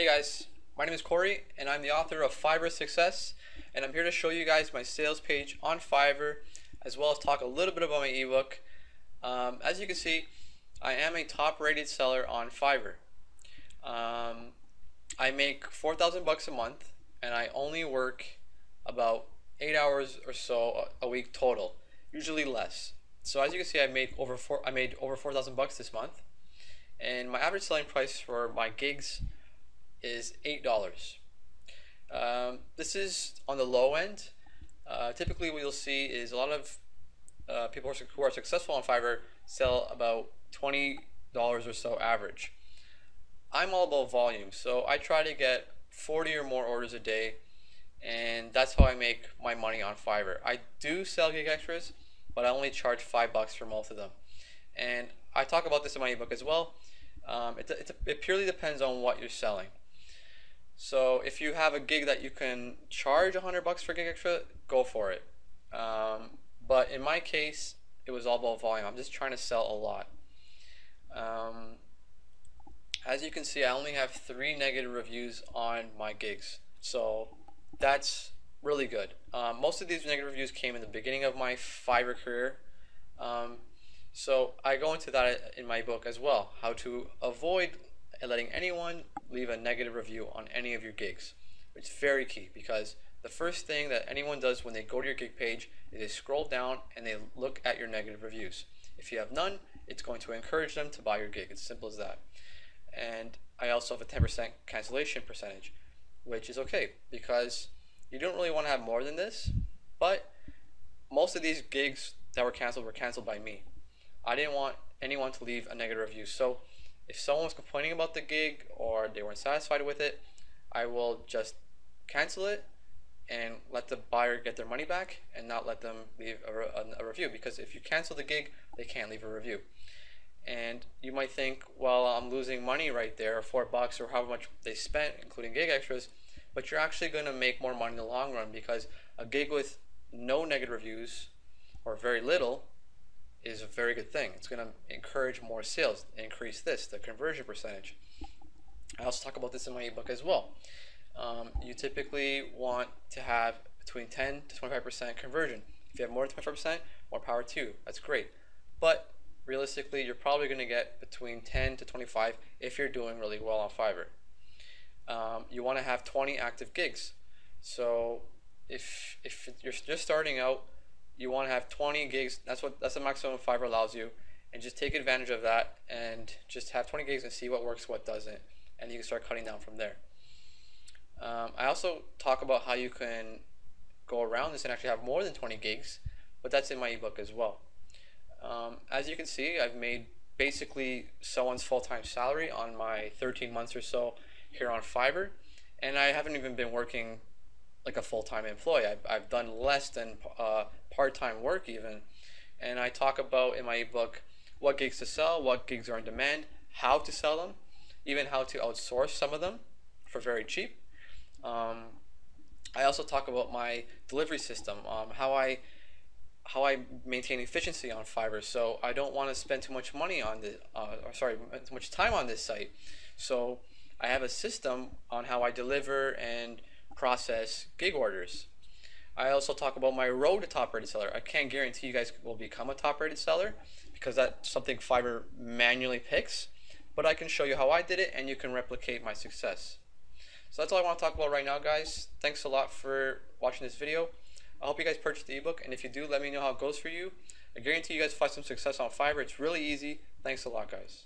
Hey guys, my name is Corey and I'm the author of Fiverr Success, and I'm here to show you guys my sales page on Fiverr as well as talk a little bit about my ebook. As you can see, I am a top rated seller on Fiverr. I make 4,000 bucks a month and I only work about 8 hours or so a week total, usually less. So as you can see, I made over 4,000 bucks this month, and my average selling price for my gigs is $8. This is on the low end. Typically what you'll see is a lot of people who are successful on Fiverr sell about $20 or so average. I'm all about volume, so I try to get 40 or more orders a day, and that's how I make my money on Fiverr. I do sell gig extras, but I only charge $5 for most of them, and I talk about this in my ebook as well. It purely depends on what you're selling. So if you have a gig that you can charge $100 for gig extra, go for it. But in my case, it was all about volume. I'm just trying to sell a lot. As you can see, I only have 3 negative reviews on my gigs, so that's really good. Most of these negative reviews came in the beginning of my Fiverr career. So I go into that in my book as well, how to avoid letting anyone leave a negative review on any of your gigs. It's very key, because the first thing that anyone does when they go to your gig page is they scroll down and they look at your negative reviews. If you have none, it's going to encourage them to buy your gig. It's simple as that. And I also have a 10% cancellation percentage, which is okay because you don't really want to have more than this, but most of these gigs that were canceled by me. I didn't want anyone to leave a negative review. So if someone was complaining about the gig or they weren't satisfied with it, I will just cancel it and let the buyer get their money back and not let them leave a review, because if you cancel the gig, they can't leave a review. And you might think, well, I'm losing money right there, $4 or however much they spent, including gig extras, but you're actually going to make more money in the long run, because a gig with no negative reviews or very little is a very good thing. It's going to encourage more sales, increase the conversion percentage. I also talk about this in my ebook as well. You typically want to have between 10 to 25% conversion. If you have more than 25%, more power to you. That's great. But realistically, you're probably going to get between 10 to 25 if you're doing really well on Fiverr. You want to have 20 active gigs. So if you're just starting out, you want to have 20 gigs. That's the maximum Fiverr allows you, and just take advantage of that and just have 20 gigs and see what works, what doesn't, and you can start cutting down from there. I also talk about how you can go around this and actually have more than 20 gigs, but that's in my ebook as well. As you can see, I've made basically someone's full-time salary on my 13 months or so here on Fiverr, and I haven't even been working like a full-time employee. I've done less than part-time work even, and I talk about in my ebook what gigs to sell, what gigs are in demand, how to sell them, even how to outsource some of them for very cheap. I also talk about my delivery system, how I maintain efficiency on Fiverr, so I don't want to spend too much money on this, too much time on this site. So I have a system on how I deliver and process gig orders. I also talk about my road to top rated seller. I can't guarantee you guys will become a top rated seller, because that's something Fiverr manually picks, but I can show you how I did it and you can replicate my success. So that's all I want to talk about right now, guys. Thanks a lot for watching this video. I hope you guys purchase the ebook, and if you do, let me know how it goes for you. I guarantee you guys find some success on Fiverr. It's really easy. Thanks a lot, guys.